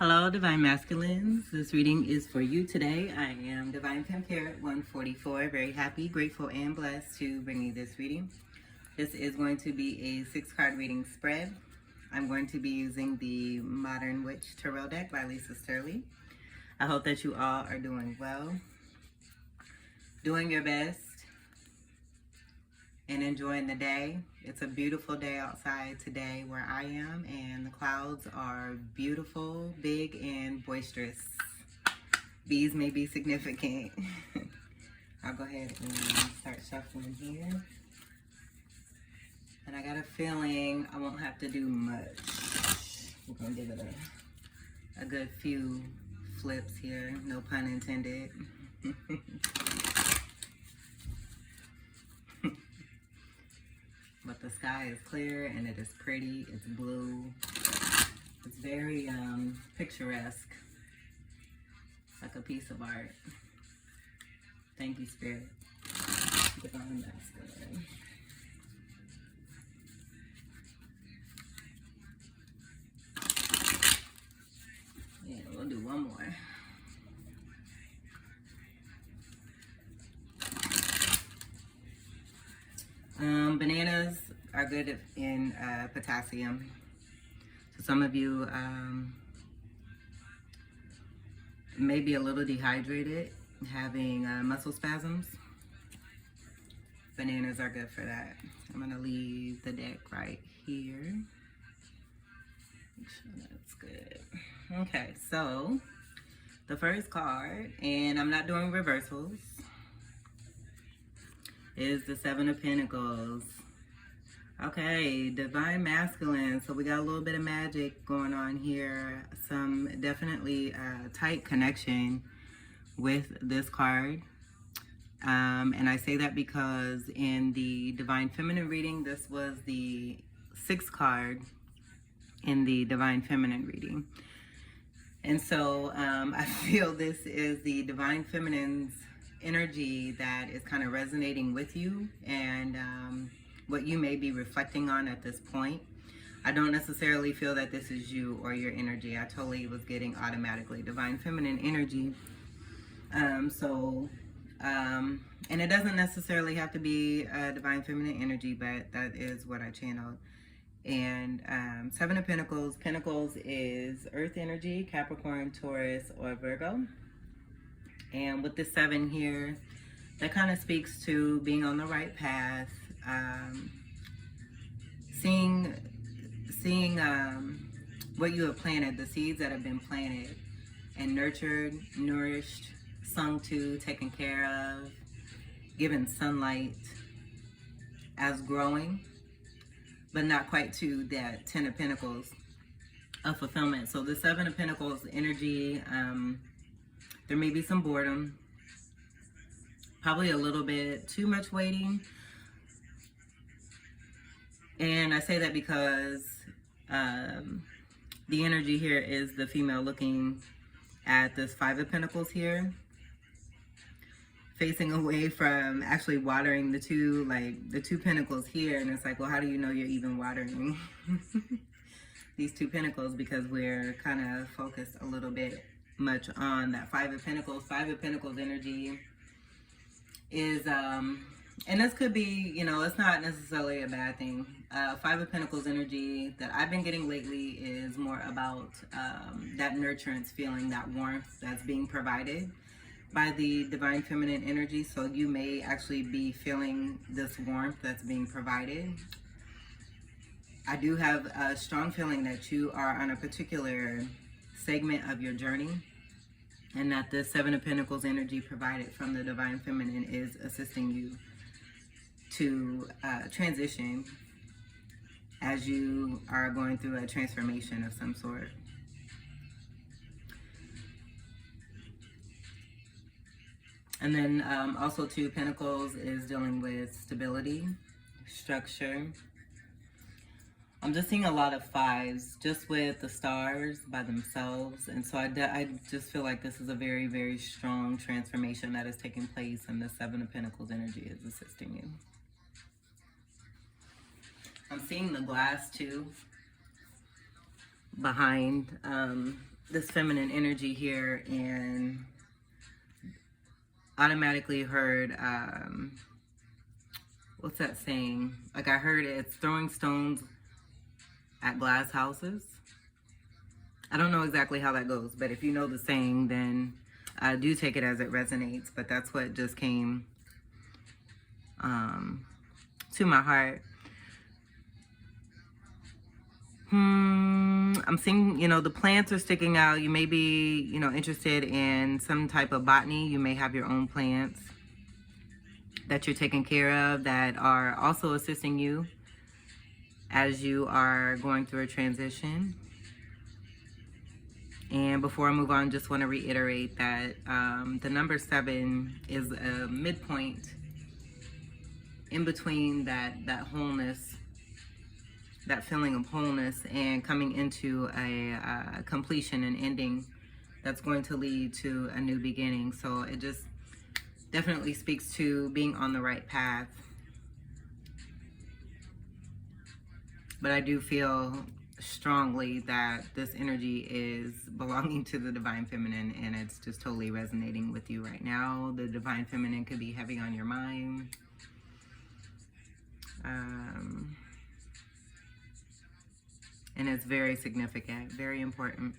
Hello, Divine Masculines. This reading is for you today. I am Divine Fem Carrot 144. Very happy, grateful, and blessed to bring you this reading. This is going to be a 6-card reading spread. I'm going to be using the Modern Witch Tarot deck by Lisa Sterling. I hope that you all are doing well, doing your best, and enjoying the day. It's a beautiful day outside today where I am, and the clouds are beautiful, big, and boisterous. Bees may be significant. I'll go ahead and start shuffling here. And I got a feeling I won't have to do much. We're gonna give it a good few flips here, no pun intended. But the sky is clear and it is pretty. It's blue. It's very picturesque, like a piece of art. Thank you, Spirit. Divine Masculine. Yeah, we'll do one more. Bananas are good in potassium. So some of you may be a little dehydrated, having muscle spasms. Bananas are good for that. I'm going to leave the deck right here. Make sure that's good. Okay, so the first card, and I'm not doing reversals, is the 7 of Pentacles. Okay, Divine Masculine. So we got a little bit of magic going on here. Some definitely tight connection with this card. And I say that because in the Divine Feminine reading, this was the 6th card in the Divine Feminine reading. And so I feel this is the Divine Feminine's energy that is kind of resonating with you, and what you may be reflecting on at this point. I don't necessarily feel that this is you or your energy. I totally was getting automatically Divine Feminine energy. And it doesn't necessarily have to be Divine Feminine energy, but that is what I channeled. And 7 of Pentacles. Pentacles is Earth energy, Capricorn, Taurus, or Virgo. And with the 7 here, that kind of speaks to being on the right path, seeing what you have planted, the seeds that have been planted and nurtured, nourished, sung to, taken care of, given sunlight as growing, but not quite to that 10 of Pentacles of fulfillment. So the 7 of Pentacles energy, there may be some boredom, probably a little bit too much waiting. And I say that because the energy here is the female looking at this 5 of Pentacles here, facing away from actually watering the two pentacles here. And it's like, well, how do you know you're even watering these 2 pentacles? Because we're kind of focused a little bit much on that 5 of Pentacles. 5 of Pentacles energy is and this could be, you know, it's not necessarily a bad thing. 5 of Pentacles energy that I've been getting lately is more about that nurturance feeling, that warmth that's being provided by the Divine Feminine energy. So you may actually be feeling this warmth that's being provided. I do have a strong feeling that you are on a particular segment of your journey, and that the 7 of Pentacles energy provided from the Divine Feminine is assisting you to transition as you are going through a transformation of some sort. And then also 2 Pentacles is dealing with stability, structure. I'm just seeing a lot of 5s just with the stars by themselves. And so I just feel like this is a very, very strong transformation that is taking place, and the 7 of Pentacles energy is assisting you. I'm seeing the glass too behind this feminine energy here and automatically heard, what's that saying? Like I heard it's throwing stones at glass houses. I don't know exactly how that goes, but if you know the saying, then do take it as it resonates. But that's what just came to my heart. I'm seeing, you know, the plants are sticking out. You may be, you know, interested in some type of botany. You may have your own plants that you're taking care of that are also assisting you as you are going through a transition. And before I move on, just want to reiterate that the number 7 is a midpoint in between that wholeness, that feeling of wholeness, and coming into a completion and ending that's going to lead to a new beginning. So it just definitely speaks to being on the right path. But I do feel strongly that this energy is belonging to the divine feminine, and it's just totally resonating with you right now. The divine feminine could be heavy on your mind. And it's very significant, very important,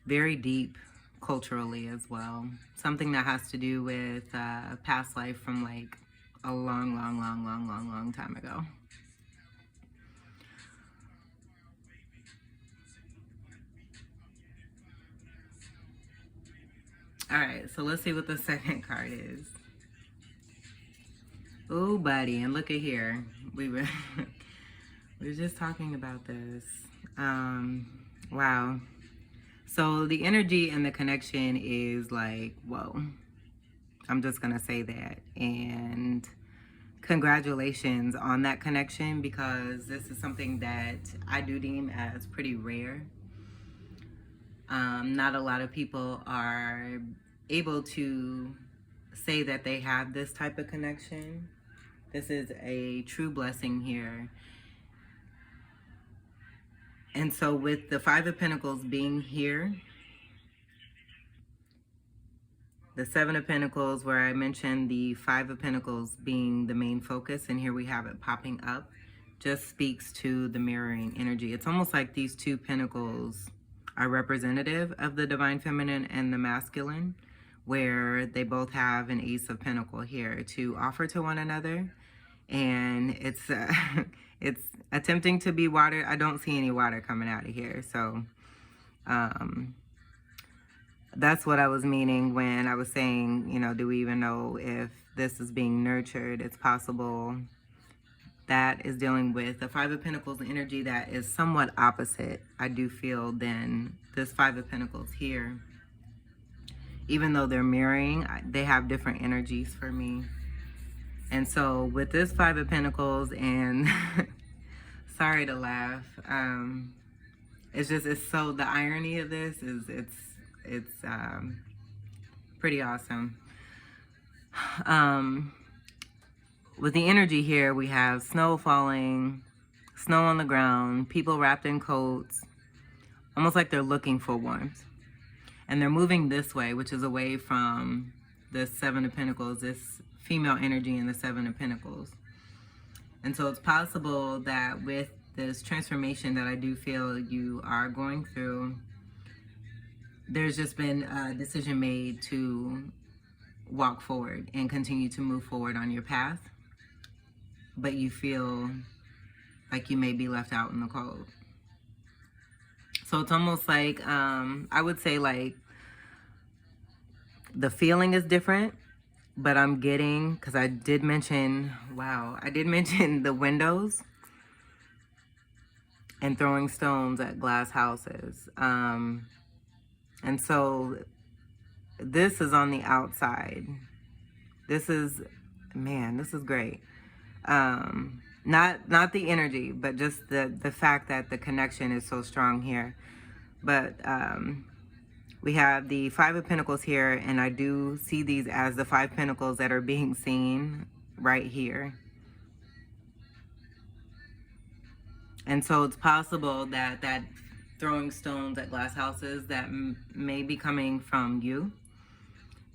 very deep culturally as well. Something that has to do with past life from like a long time ago. All right, so let's see what the second card is. Oh, buddy, and look at here. We were just talking about this. Wow. So the energy and the connection is like, whoa. I'm just gonna say that. And congratulations on that connection, because this is something that I do deem as pretty rare. Not a lot of people are able to say that they have this type of connection. This is a true blessing here. And so with the 5 of Pentacles being here, the 7 of Pentacles, where I mentioned the 5 of Pentacles being the main focus, and here we have it popping up, just speaks to the mirroring energy. It's almost like these 2 pentacles are representative of the divine feminine and the masculine, where they both have an Ace of Pentacle here to offer to one another. And it's it's attempting to be water. I don't see any water coming out of here, so that's what I was meaning when I was saying, you know, do we even know if this is being nurtured? It's possible that is dealing with the 5 of Pentacles energy that is somewhat opposite, I do feel, than this 5 of Pentacles here. Even though they're mirroring, they have different energies for me. And so with this 5 of Pentacles, and sorry to laugh, it's just, it's so, the irony of this is it's pretty awesome. With the energy here, we have snow falling, snow on the ground, people wrapped in coats, almost like they're looking for warmth. And they're moving this way, which is away from the 7 of Pentacles, this female energy in the 7 of Pentacles. And so it's possible that with this transformation that I do feel you are going through, there's just been a decision made to walk forward and continue to move forward on your path, but you feel like you may be left out in the cold. So it's almost like, I would say like the feeling is different, but I'm getting, because I did mention, wow, I did mention the windows and throwing stones at glass houses. And so this is on the outside. This is, man, this is great. Not the energy, but just the fact that the connection is so strong here. But we have the 5 of Pentacles here, and I do see these as the 5 Pentacles that are being seen right here. And so it's possible that throwing stones at glass houses that may be coming from you,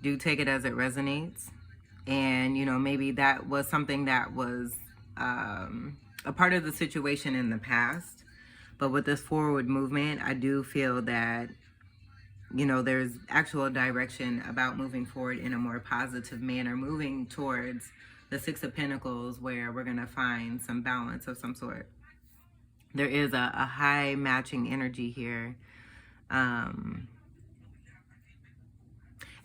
do take it as it resonates. And, you know, maybe that was something that was a part of the situation in the past. But with this forward movement, I do feel that, you know, there's actual direction about moving forward in a more positive manner, moving towards the Six of Pentacles, where we're going to find some balance of some sort. There is a high matching energy here. And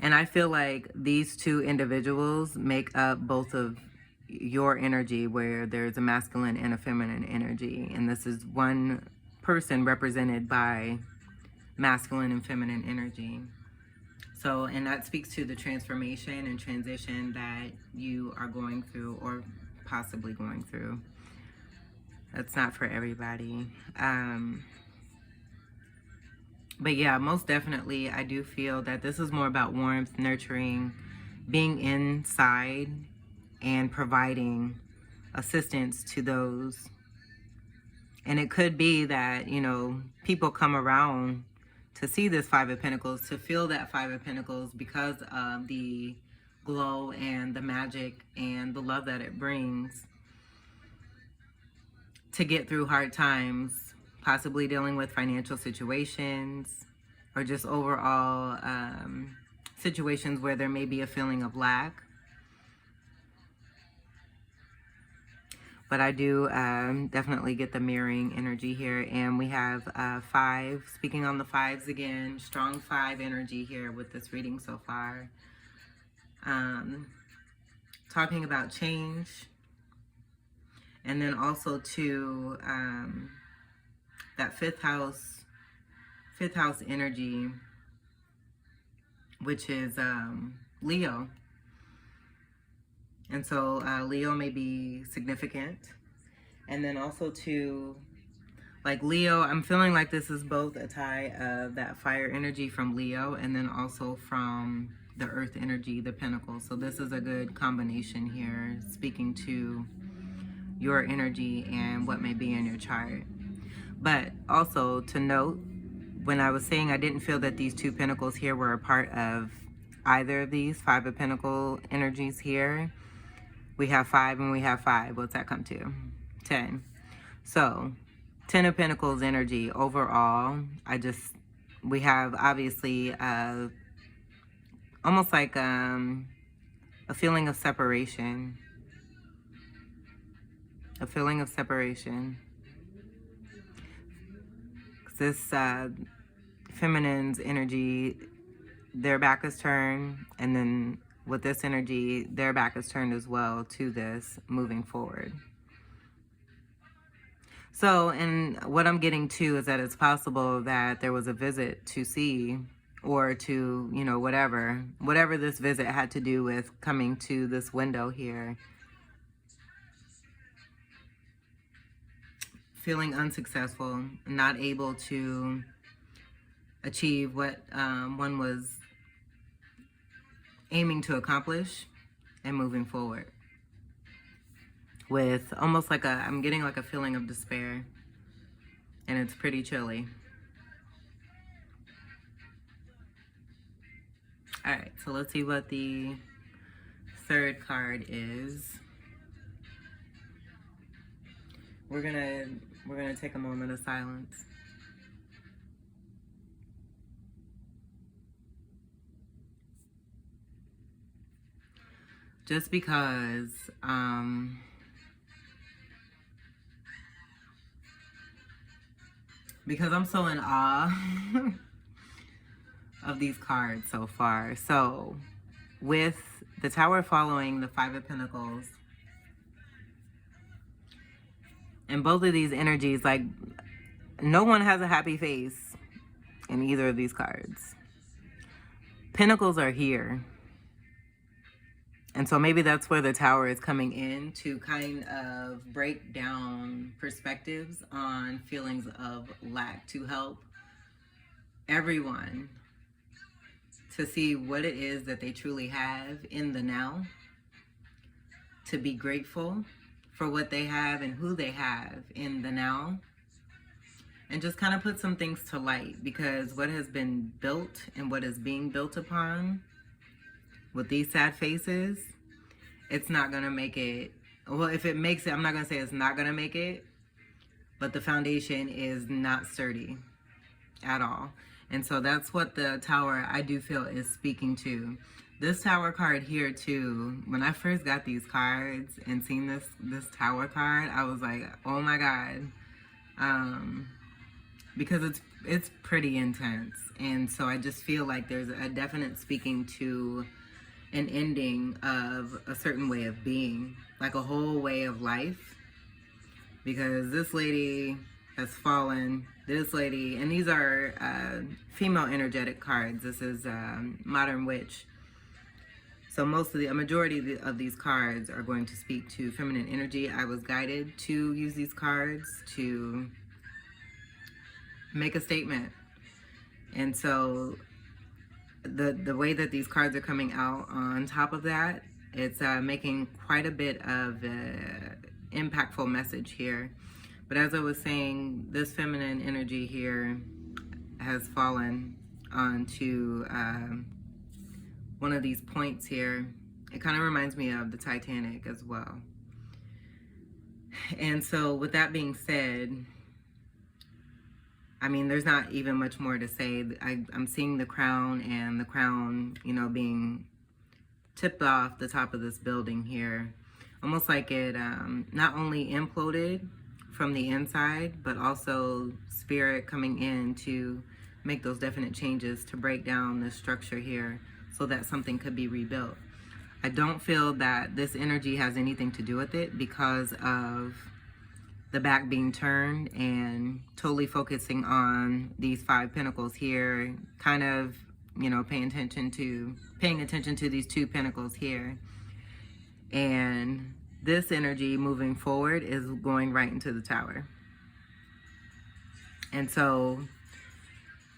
I feel like these two individuals make up both of your energy, where there's a masculine and a feminine energy. And this is one person represented by masculine and feminine energy. So, and that speaks to the transformation and transition that you are going through, or possibly going through. That's not for everybody. But yeah, most definitely, I do feel that this is more about warmth, nurturing, being inside, and providing assistance to those. And it could be that, you know, people come around to see this Five of Pentacles, to feel that Five of Pentacles, because of the glow and the magic and the love that it brings, to get through hard times, possibly dealing with financial situations, or just overall situations where there may be a feeling of lack. But I do definitely get the mirroring energy here. And we have 5, speaking on the 5s again, strong 5 energy here with this reading so far. Talking about change. And then also to that fifth house energy, which is Leo. And so Leo may be significant. And then also to, like, Leo, I'm feeling like this is both a tie of that fire energy from Leo, and then also from the earth energy, the Pentacles. So this is a good combination here, speaking to your energy and what may be in your chart. But also to note, when I was saying I didn't feel that these two Pentacles here were a part of either of these Five of Pentacles energies here, we have 5 and we have 5. What's that come to? 10. So 10 of Pentacles energy overall. We have obviously almost like a feeling of separation. A feeling of separation. This feminine's energy, their back is turned, and then with this energy, their back is turned as well to this moving forward. So, and what I'm getting to is that it's possible that there was a visit to see, or to, you know, whatever this visit had to do with coming to this window here. Feeling unsuccessful, not able to achieve what one was aiming to accomplish, and moving forward with almost like I'm getting like a feeling of despair, and it's pretty chilly. All right, so let's see what the third card is. We're gonna take a moment of silence. Just because I'm so in awe of these cards so far. So with the Tower following the Five of Pentacles, and both of these energies, like, no one has a happy face in either of these cards. Pentacles are here. And so maybe that's where the Tower is coming in, to kind of break down perspectives on feelings of lack, to help everyone to see what it is that they truly have in the now, to be grateful for what they have and who they have in the now, and just kind of put some things to light, because what has been built and what is being built upon with these sad faces, it's not going to make it. Well, if it makes it, I'm not going to say it's not going to make it, but the foundation is not sturdy at all. And so that's what the Tower, I do feel, is speaking to. This Tower card here too, when I first got these cards and seen this Tower card, I was like, oh my God. Because it's pretty intense. And so I just feel like there's a definite speaking to an ending of a certain way of being, like a whole way of life. Because this lady has fallen, this lady, and these are female energetic cards. This is Modern Witch. So a majority of these cards are going to speak to feminine energy. I was guided to use these cards to make a statement. And so the way that these cards are coming out on top of that, it's making quite a bit of impactful message here. But as I was saying, this feminine energy here has fallen onto one of these points here. It kind of reminds me of the Titanic as well. And so with that being said, I mean, there's not even much more to say. I'm seeing the crown, and the crown, you know, being tipped off the top of this building here. Almost like it not only imploded from the inside, but also spirit coming in to make those definite changes to break down this structure here so that something could be rebuilt. I don't feel that this energy has anything to do with it because of the back being turned and totally focusing on these 5 pentacles here, kind of, you know, paying attention to these 2 pentacles here. And this energy moving forward is going right into the Tower. And so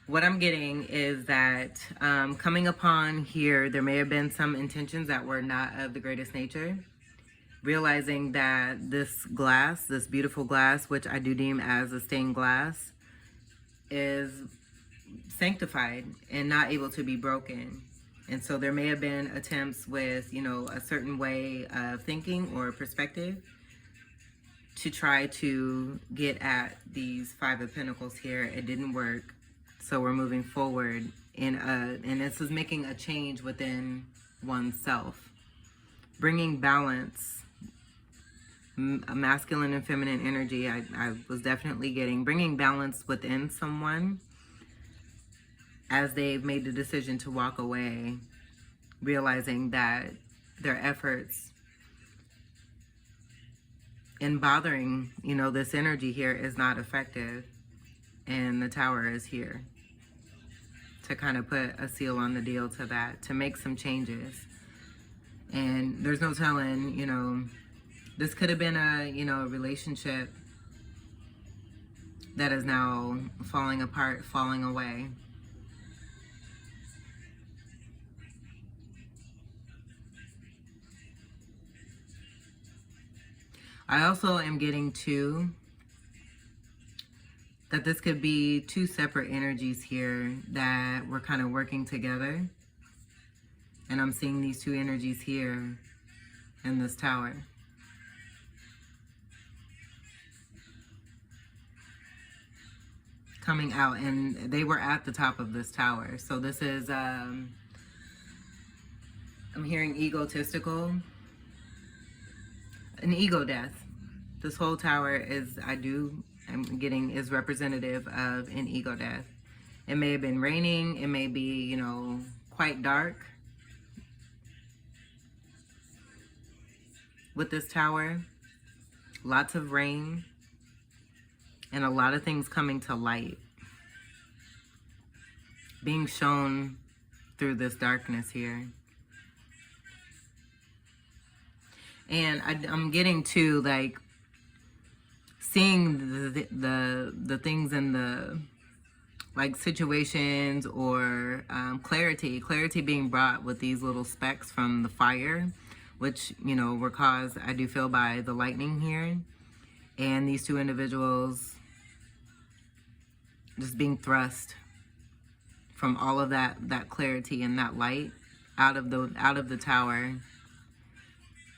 what I'm getting is that coming upon here, there may have been some intentions that were not of the greatest nature. Realizing that this glass, this beautiful glass, which I do deem as a stained glass, is sanctified and not able to be broken. And so there may have been attempts with, you know, a certain way of thinking or perspective to try to get at these 5 of Pentacles here. It didn't work. So we're moving forward and this is making a change within oneself, bringing balance. Masculine and feminine energy, I was definitely getting, bringing balance within someone as they've made the decision to walk away, realizing that their efforts in bothering, you know, this energy here is not effective, and the Tower is here to kind of put a seal on the deal to that, to make some changes. And there's no telling, you know, this could have been a, you know, a relationship that is now falling apart, falling away. I also am getting too that this could be 2 separate energies here that were kind of working together. And I'm seeing these 2 energies here in this Tower. Coming out, and they were at the top of this Tower. So this is, I'm hearing egotistical, an ego death. This whole Tower is, I'm getting, is representative of an ego death. It may have been raining, it may be, you know, quite dark with this Tower. Lots of rain. And a lot of things coming to light, being shown through this darkness here. And I'm getting to, like, seeing the things in the, like, situations or clarity being brought with these little specks from the fire, which, you know, were caused, I do feel, by the lightning here. And these 2 individuals just being thrust from all of that clarity and that light out of the tower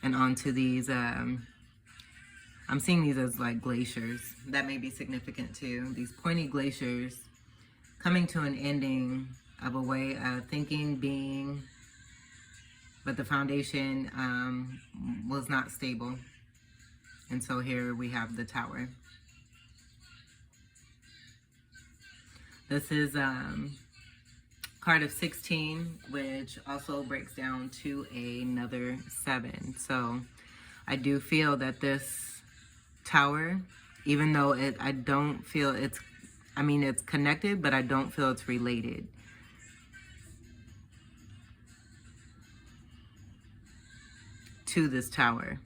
and onto these I'm seeing these as like glaciers. That may be significant too. These pointy glaciers coming to an ending of a way of thinking, being, but the foundation was not stable. And so here we have the tower. This is card of 16, which also breaks down to another 7. So I do feel that this tower, even though I don't feel it's, I mean, it's connected, but I don't feel it's related. To this tower.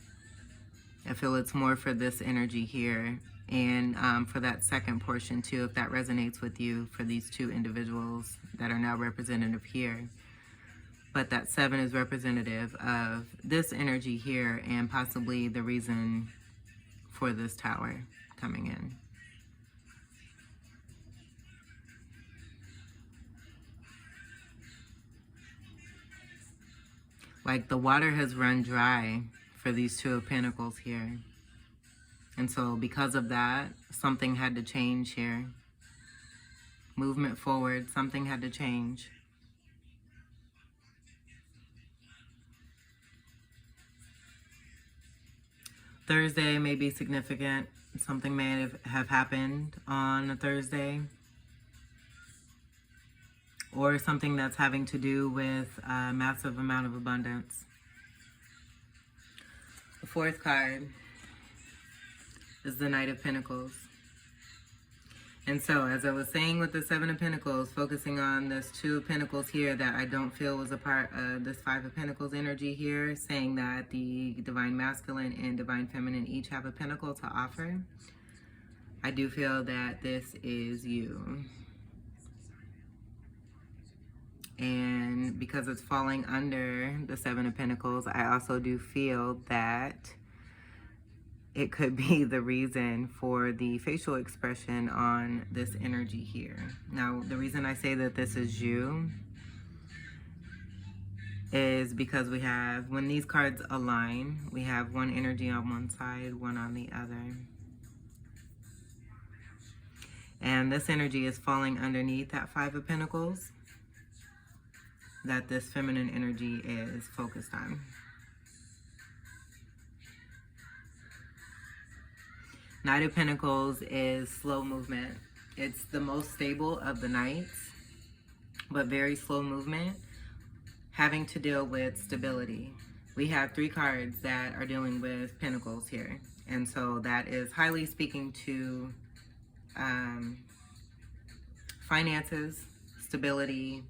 I feel it's more for this energy here, and for that second portion too, if that resonates with you, for these two individuals that are now representative here. But that 7 is representative of this energy here and possibly the reason for this tower coming in. Like the water has run dry for these 2 of Pentacles here. And so because of that, something had to change here. Movement forward, something had to change. Thursday may be significant. Something may have happened on a Thursday. Or something that's having to do with a massive amount of abundance. The 4th card is the Knight of Pentacles. And so, as I was saying with the 7 of Pentacles, focusing on this 2 of Pentacles here that I don't feel was a part of this 5 of Pentacles energy here, saying that the Divine Masculine and Divine Feminine each have a Pentacle to offer. I do feel that this is you. And because it's falling under the 7 of Pentacles, I also do feel that it could be the reason for the facial expression on this energy here. Now, the reason I say that this is you is because we have, when these cards align, we have one energy on one side, one on the other. And this energy is falling underneath that 5 of Pentacles that this feminine energy is focused on. Knight of Pentacles is slow movement. It's the most stable of the knights, but very slow movement, having to deal with stability. We have 3 cards that are dealing with Pentacles here. And so that is highly speaking to finances, stability,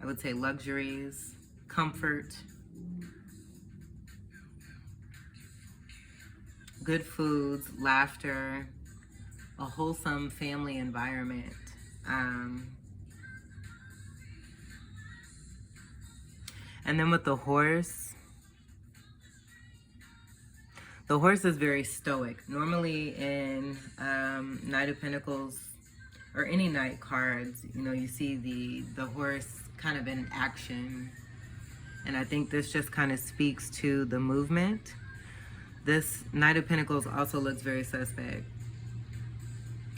I would say luxuries, comfort, good foods, laughter, a wholesome family environment. And then with the horse is very stoic. Normally in Knight of Pentacles or any Knight cards, you know, you see the horse kind of in action. And I think this just kind of speaks to the movement. This Knight of Pentacles also looks very suspect.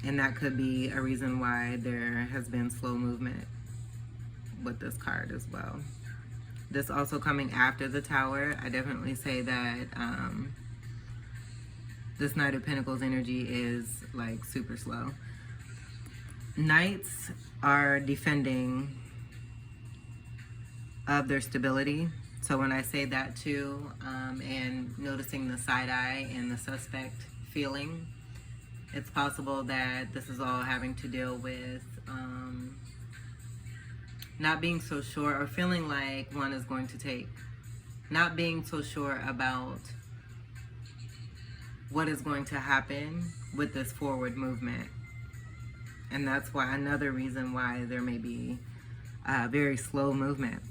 And that could be a reason why there has been slow movement with this card as well. This also coming after the Tower, I definitely say that this Knight of Pentacles energy is like super slow. Knights are defending of their stability. So when I say that too, and noticing the side eye and the suspect feeling, it's possible that this is all having to deal with not being so sure or feeling like one is going to take. Not being so sure about what is going to happen with this forward movement. And that's why another reason why there may be very slow movement.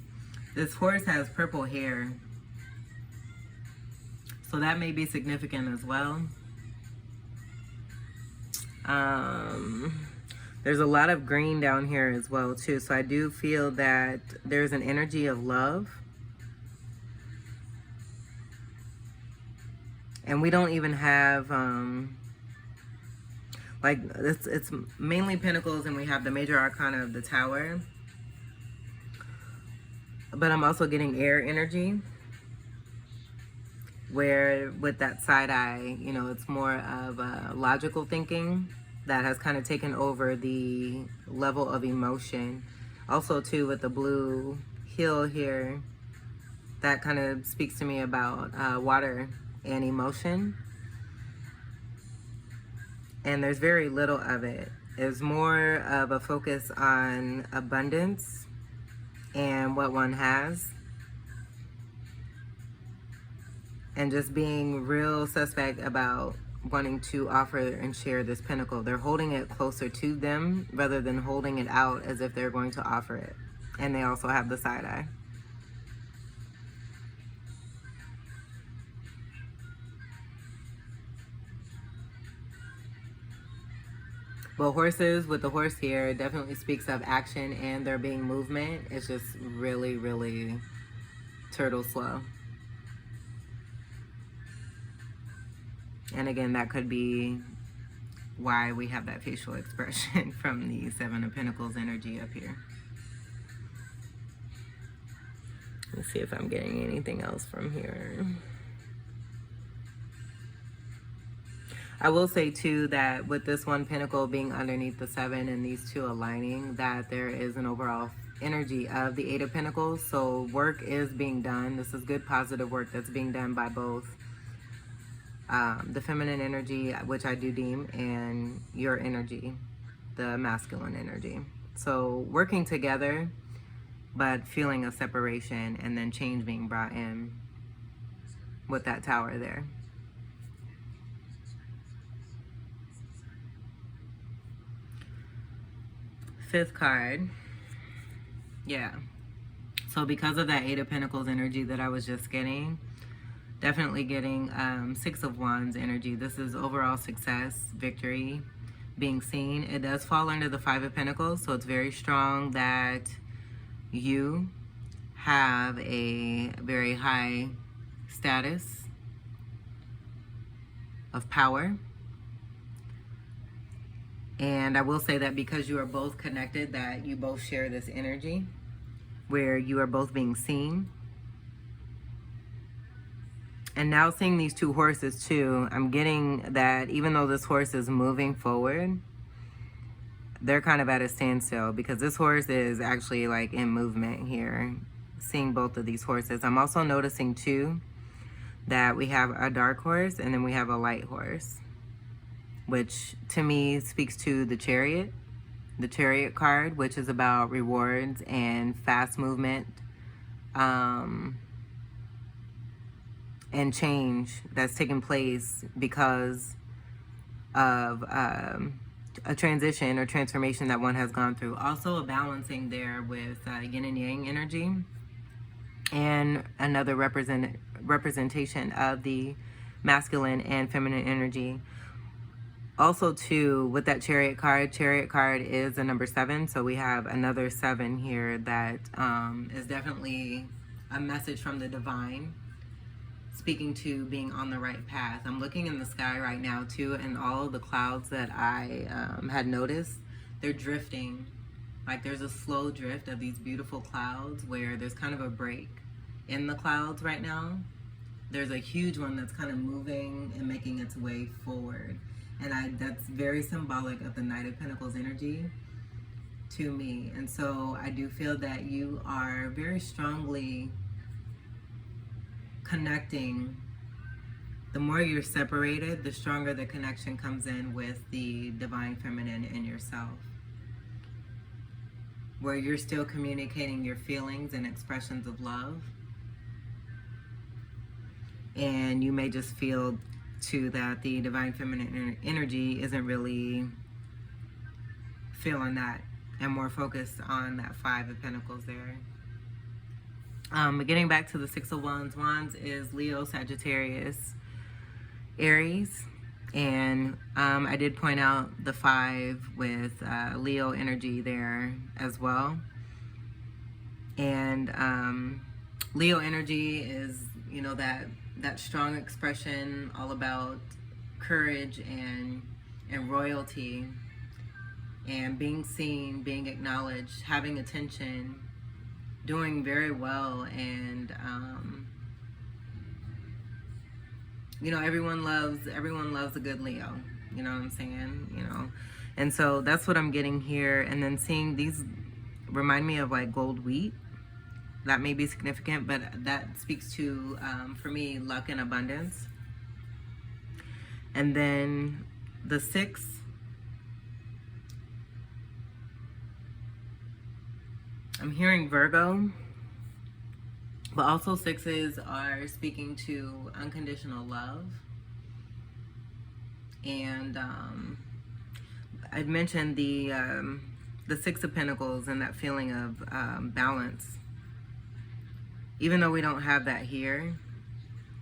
This horse has purple hair, so that may be significant as well. There's a lot of green down here as well too. So I do feel that there's an energy of love. And we don't even have, like, it's mainly pentacles, and we have the major arcana of the tower. But I'm also getting air energy, where with that side eye, you know, it's more of a logical thinking that has kind of taken over the level of emotion. Also too, with the blue heel here, that kind of speaks to me about water and emotion. And there's very little of it. It's more of a focus on abundance and what one has, and just being real suspect about wanting to offer and share this pentacle. They're holding it closer to them rather than holding it out as if they're going to offer it. And they also have the side eye. But horses, with the horse here, definitely speaks of action and there being movement. It's just really, really turtle slow. And again, that could be why we have that facial expression from the Seven of Pentacles energy up here. Let's see if I'm getting anything else from here. I will say too that with this one pentacle being underneath the seven and these two aligning, that there is an overall energy of the Eight of Pentacles. So work is being done. This is good positive work that's being done by both the feminine energy, which I do deem, and your energy, the masculine energy. So working together, but feeling a separation and then change being brought in with that tower there. Fifth card. Yeah. So because of that Eight of Pentacles energy that I was just getting, definitely getting Six of Wands energy. This is overall success, victory, being seen. It does fall under the Five of Pentacles, so it's very strong that you have a very high status of power. And I will say that because you are both connected, that you both share this energy where you are both being seen. And now seeing these two horses too, I'm getting that even though this horse is moving forward, they're kind of at a standstill because this horse is actually like in movement here. Seeing both of these horses. I'm also noticing too that we have a dark horse and then we have a light horse, which to me speaks to the Chariot card, which is about rewards and fast movement and change that's taking place because of a transition or transformation that one has gone through. Also a balancing there with yin and yang energy and another representation of the masculine and feminine energy. Also too, with that Chariot card is a number 7, so we have another 7 here that is definitely a message from the divine, speaking to being on the right path. I'm looking in the sky right now too, and all of the clouds that I had noticed, they're drifting. Like there's a slow drift of these beautiful clouds where there's kind of a break in the clouds right now. There's a huge one that's kind of moving and making its way forward. And that's very symbolic of the Knight of Pentacles energy to me. And so I do feel that you are very strongly connecting. The more you're separated, the stronger the connection comes in with the divine feminine in yourself, where you're still communicating your feelings and expressions of love. And you may just feel too that the divine feminine energy isn't really feeling that and more focused on that Five of Pentacles there. But getting back to the Six of Wands. Wands is Leo, Sagittarius, Aries. And I did point out the 5 with Leo energy there as well. And Leo energy is, you know, that strong expression, all about courage and royalty, and being seen, being acknowledged, having attention, doing very well, and you know, everyone loves a good Leo. You know what I'm saying? You know, and so that's what I'm getting here. And then seeing these remind me of like gold wheat. That may be significant, but that speaks to, for me, luck and abundance. And then the 6, I'm hearing Virgo, but also 6s are speaking to unconditional love. And I've mentioned the 6 of Pentacles and that feeling of balance. Even though we don't have that here,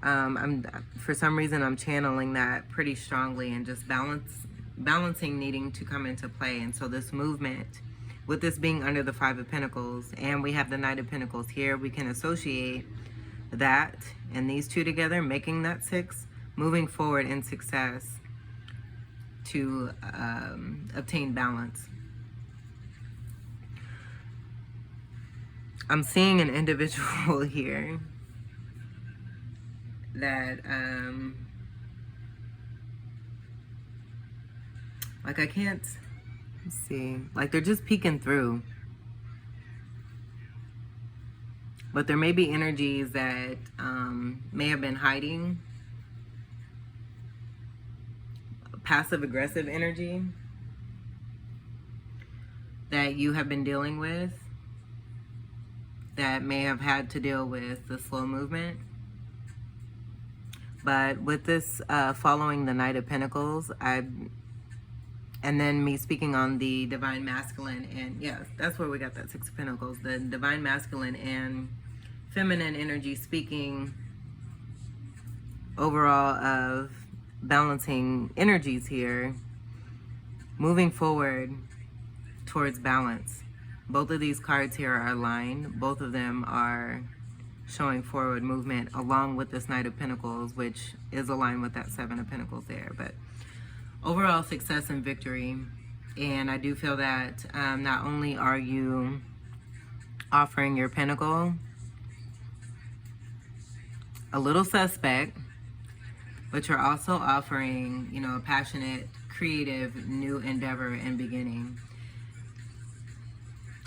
for some reason I'm channeling that pretty strongly, and just balancing needing to come into play. And so this movement, with this being under the 5 of Pentacles, and we have the Knight of Pentacles here, we can associate that and these two together, making that 6, moving forward in success to obtain balance. I'm seeing an individual here that, like, I can't, let's see, like, they're just peeking through. But there may be energies that may have been hiding. Passive-aggressive energy that you have been dealing with, that may have had to deal with the slow movement. But with this following the Knight of Pentacles, and then me speaking on the Divine Masculine, and yeah, that's where we got that 6 of Pentacles, the Divine Masculine and Feminine energy, speaking overall of balancing energies here, moving forward towards balance. Both of these cards here are aligned. Both of them are showing forward movement, along with this Knight of Pentacles, which is aligned with that 7 of Pentacles there. But overall success and victory. And I do feel that not only are you offering your pentacle a little suspect, but you're also offering, you know, a passionate, creative, new endeavor and beginning.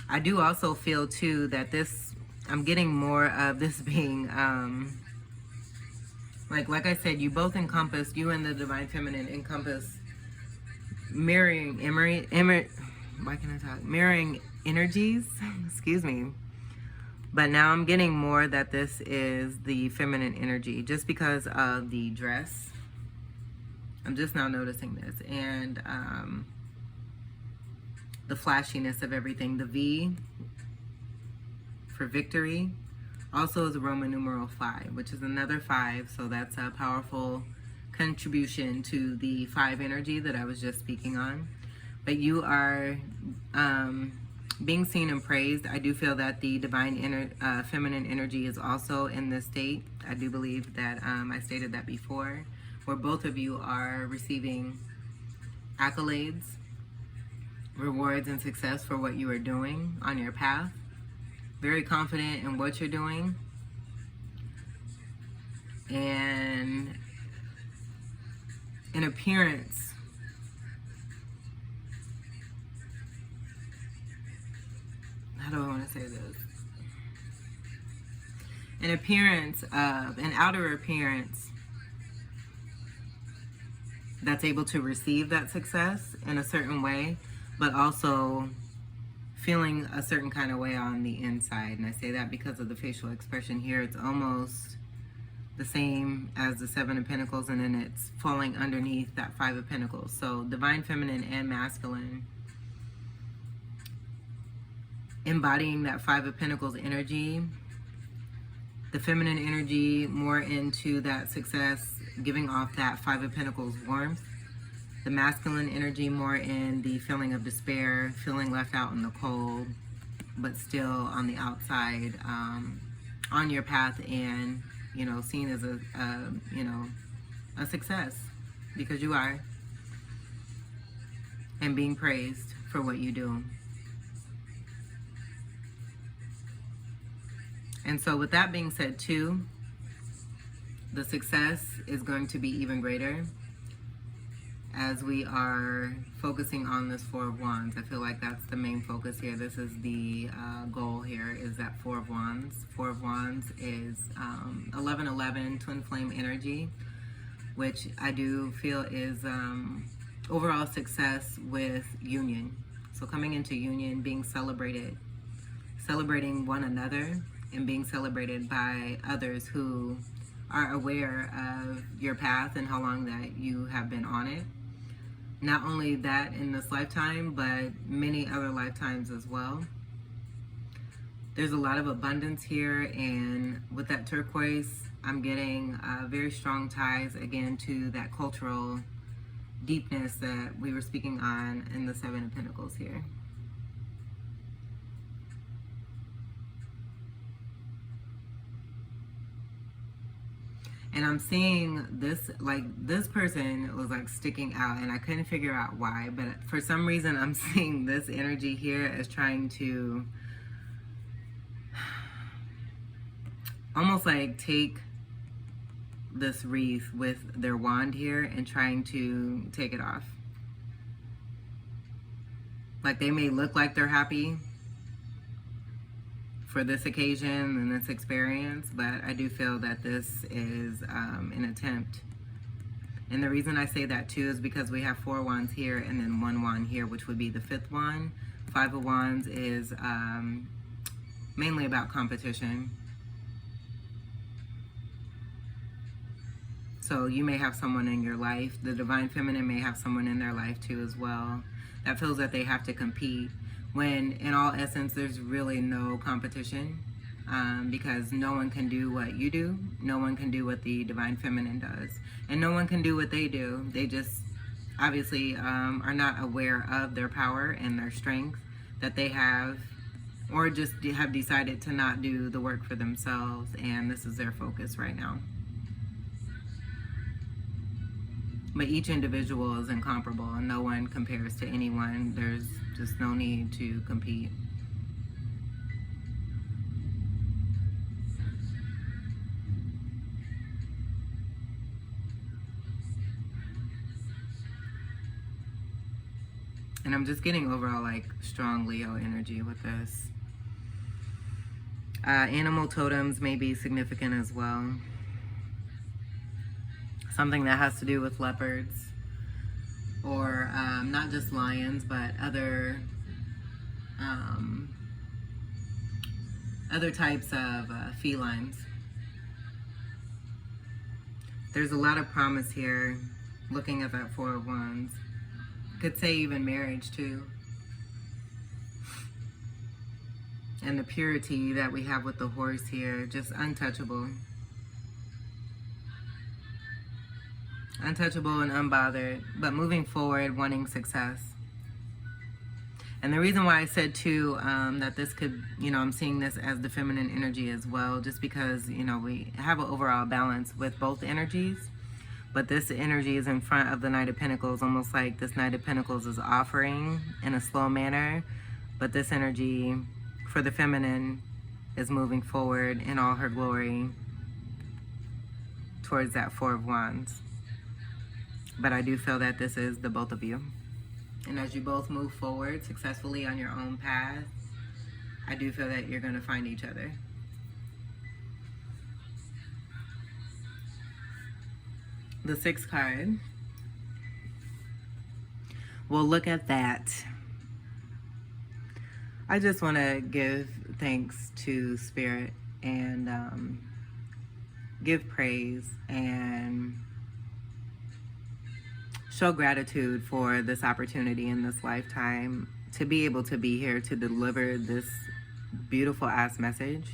I do also feel too that this, I'm getting more of this being, like I said, you both encompass, you and the Divine Feminine encompass mirroring, mirroring energies, excuse me. But now I'm getting more that this is the feminine energy, just because of the dress. I'm just now noticing this. And the flashiness of everything. The V for victory also is a Roman numeral 5, which is another 5. So that's a powerful contribution to the 5 energy that I was just speaking on. But you are being seen and praised. I do feel that the divine feminine energy is also in this state. I do believe that I stated that before, where both of you are receiving accolades, rewards, and success for what you are doing on your path. Very confident in what you're doing. And in appearance, how do I want to say this? An appearance of, an outer appearance that's able to receive that success in a certain way, but also feeling a certain kind of way on the inside. And I say that because of the facial expression here. It's almost the same as the 7 of Pentacles, and then it's falling underneath that 5 of Pentacles. So divine feminine and masculine, embodying that 5 of Pentacles energy. The feminine energy more into that success, giving off that 5 of Pentacles warmth. The masculine energy more in the feeling of despair, feeling left out in the cold, but still on the outside, on your path, and seen as a success, because you are, and being praised for what you do. And so with that being said too, the success is going to be even greater as we are focusing on this Four of Wands. I feel like that's the main focus here. This is the goal here, is that Four of Wands. Four of Wands is 1111 twin flame energy, which I do feel is overall success with union. So coming into union, being celebrated, celebrating one another, and being celebrated by others who are aware of your path and how long that you have been on it. Not only that in this lifetime, but many other lifetimes as well. There's a lot of abundance here, and with that turquoise, I'm getting very strong ties again to that cultural deepness that we were speaking on in the Seven of Pentacles here. And I'm seeing this, like, this person was like sticking out, and I couldn't figure out why, but for some reason I'm seeing this energy here as trying to almost like take this wreath with their wand here and trying to take it off. Like, they may look like they're happy for this occasion and this experience, but I do feel that this is an attempt. And the reason I say that too is because we have 4 wands here and then 1 wand here, which would be the 5th wand. 5 of wands is mainly about competition. So you may have someone in your life, the divine feminine may have someone in their life too as well, that feels that they have to compete, when in all essence there's really no competition, because no one can do what you do, no one can do what the divine feminine does, and no one can do what they do. They just obviously are not aware of their power and their strength that they have, or just have decided to not do the work for themselves, and this is their focus right now. But each individual is incomparable and no one compares to anyone. There's just no need to compete. And I'm just getting overall like strong Leo energy with this. Animal totems may be significant as well. Something that has to do with leopards, or not just lions, but other types of felines. There's a lot of promise here, looking at that 4 of wands. Could say even marriage too. And the purity that we have with the horse here, just untouchable. Untouchable and unbothered, but moving forward, wanting success. And the reason why I said too that this could, I'm seeing this as the feminine energy as well, just because, we have an overall balance with both energies, but this energy is in front of the Knight of Pentacles, almost like this Knight of Pentacles is offering in a slow manner, but this energy for the feminine is moving forward in all her glory towards that 4 of wands. But I do feel that this is the both of you. And as you both move forward successfully on your own path, I do feel that you're going to find each other. The 6th card. We'll look at that. I just want to give thanks to Spirit and give praise and show gratitude for this opportunity in this lifetime to be able to be here to deliver this beautiful ass message.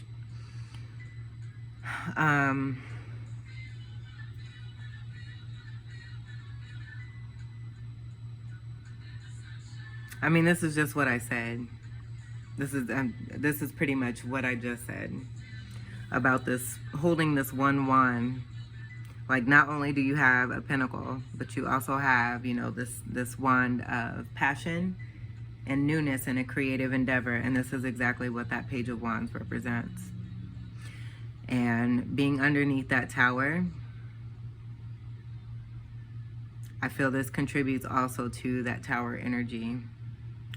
I mean, this is just what I said. This is pretty much what I just said about this, holding this one wand. Like, not only do you have a pentacle, but you also have, you know, this wand of passion and newness in a creative endeavor. And this is exactly what that Page of Wands represents. And being underneath that tower, I feel this contributes also to that tower energy.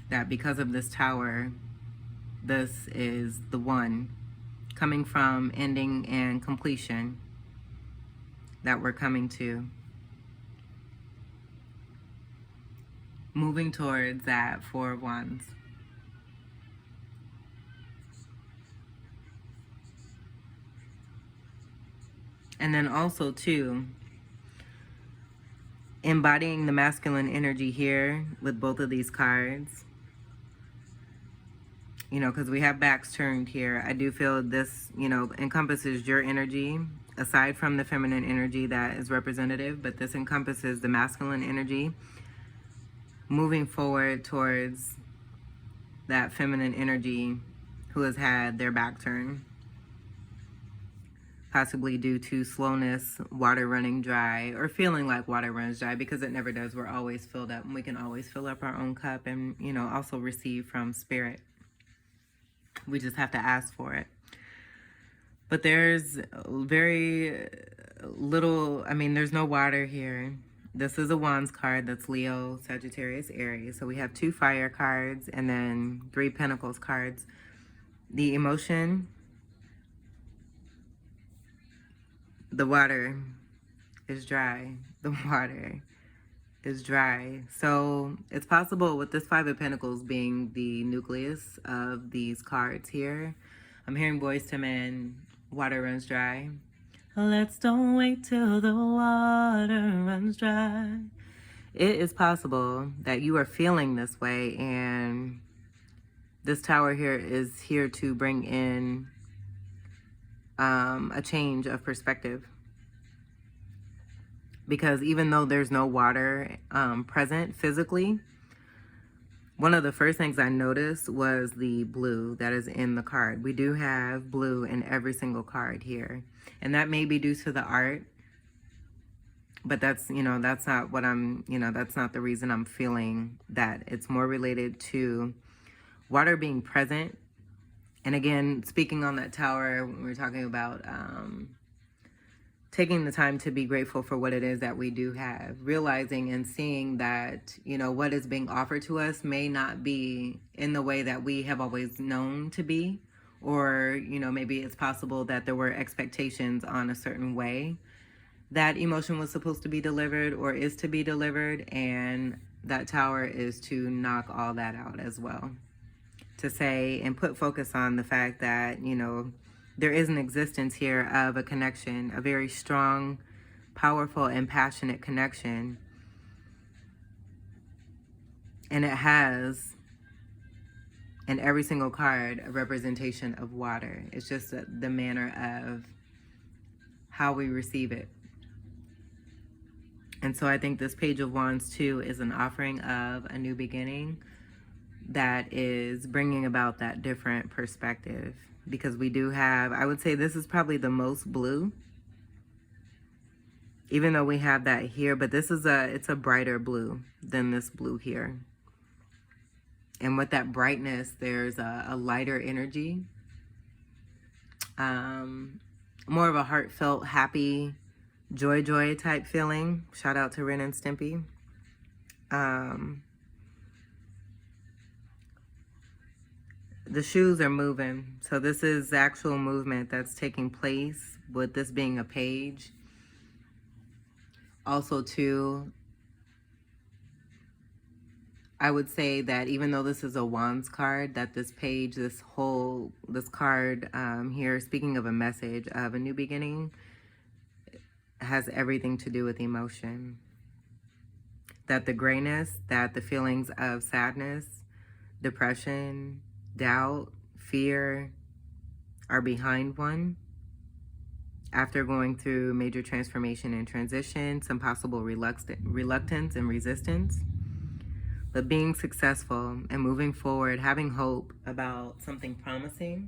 That because of this tower, this is the one coming from ending and completion that we're coming to. Moving towards that Four of Wands. And then also too, embodying the masculine energy here with both of these cards. You know, because we have backs turned here. I do feel this, you know, encompasses your energy, aside from the feminine energy that is representative, but this encompasses the masculine energy, moving forward towards that feminine energy who has had their back turned, possibly due to slowness, water running dry, or feeling like water runs dry, because it never does. We're always filled up, and we can always fill up our own cup and, you know, also receive from spirit. We just have to ask for it. But there's very little, I mean, there's no water here. This is a Wands card. That's Leo, Sagittarius, Aries. So we have 2 fire cards and then 3 Pentacles cards. The emotion, the water is dry. The water is dry. So it's possible with this 5 of Pentacles being the nucleus of these cards here. I'm hearing Boyz II Men, water runs dry. Let's don't wait till the water runs dry. It is possible that you are feeling this way, and this tower here is here to bring in a change of perspective. Because even though there's no water present physically, one of the first things I noticed was the blue that is in the card. We do have blue in every single card here. And that may be due to the art, but that's, you know, that's not what I'm, you know, that's not the reason I'm feeling that. It's more related to water being present. And again, speaking on that tower, we're talking about taking the time to be grateful for what it is that we do have, realizing and seeing that, you know, what is being offered to us may not be in the way that we have always known to be, or, you know, maybe it's possible that there were expectations on a certain way that emotion was supposed to be delivered or is to be delivered, and that tower is to knock all that out as well. To say and put focus on the fact that, you know, there is an existence here of a connection, a very strong, powerful, and passionate connection. And it has, in every single card, a representation of water. It's just the manner of how we receive it. And so I think this Page of Wands, too, is an offering of a new beginning that is bringing about that different perspective. Because we do have, I would say this is probably the most blue, even though we have that here, but this is it's a brighter blue than this blue here. And with that brightness, there's a lighter energy, more of a heartfelt, happy, joy type feeling. Shout out to Ren and Stimpy. The shoes are moving. So this is actual movement that's taking place with this being a page. Also too, I would say that even though this is a Wands card, that this page, this card here, speaking of a message of a new beginning, has everything to do with emotion. That the grayness, that the feelings of sadness, depression, doubt, fear are behind one after going through major transformation and transition, some possible reluctance and resistance. but being successful and moving forward, having hope about something promising.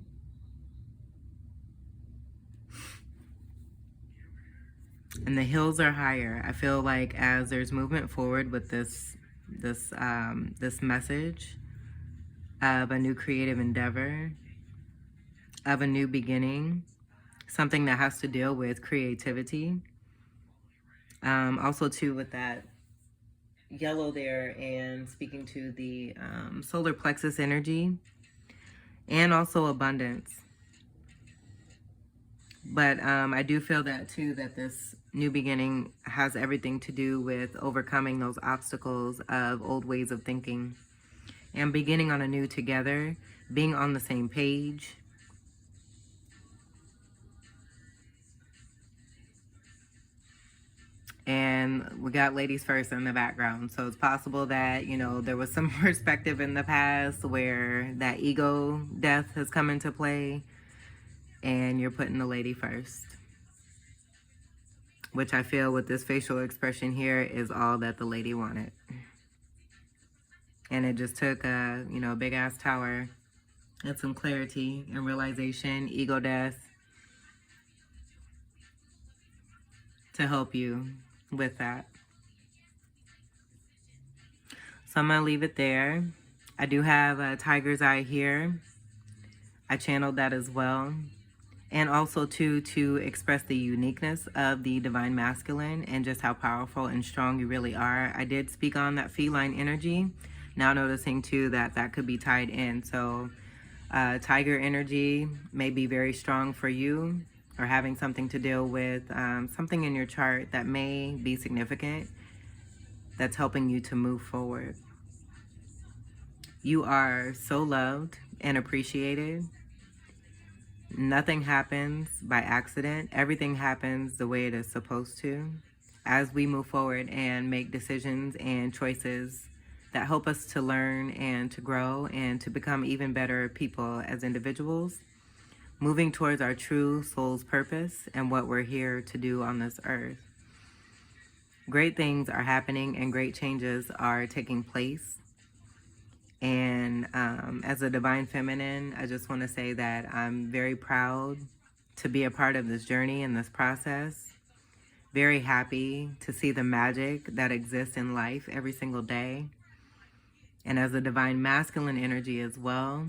And the hills are higher. I feel like as there's movement forward with this message of a new creative endeavor, of a new beginning, something that has to deal with creativity. Also too with that yellow there and speaking to the solar plexus energy and also abundance. But I do feel that too, that this new beginning has everything to do with overcoming those obstacles of old ways of thinking and beginning on a new together, being on the same page. And we got ladies first in the background. So it's possible that, you know, there was some perspective in the past where that ego death has come into play and you're putting the lady first. Which I feel with this facial expression here is all that the lady wanted. And it just took a, you know, big ass tower and some clarity and realization, ego death, to help you with that. So I'm going to leave it there. I do have a tiger's eye here. I channeled that as well. And also to express the uniqueness of the divine masculine and just how powerful and strong you really are. I did speak on that feline energy. Now noticing too that that could be tied in. So tiger energy may be very strong for you, or having something to deal with something in your chart that may be significant that's helping you to move forward. You are so loved and appreciated. Nothing happens by accident. Everything happens the way it is supposed to. As we move forward and make decisions and choices that help us to learn and to grow and to become even better people as individuals, moving towards our true soul's purpose and what we're here to do on this earth. Great things are happening and great changes are taking place. And as a divine feminine, I just want to say that I'm very proud to be a part of this journey and this process. Very happy to see the magic that exists in life every single day. And as a divine masculine energy as well,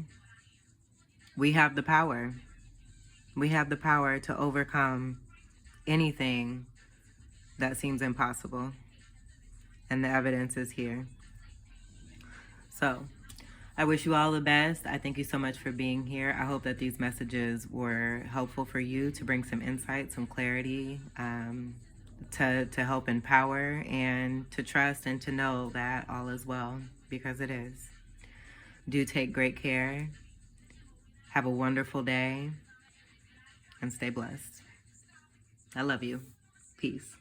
we have the power. We have the power to overcome anything that seems impossible. And the evidence is here. So I wish you all the best. I thank you so much for being here. I hope that these messages were helpful for you to bring some insight, some clarity, to help empower and to trust and to know that all is well, because it is. Do take great care. Have a wonderful day and stay blessed. I love you. Peace.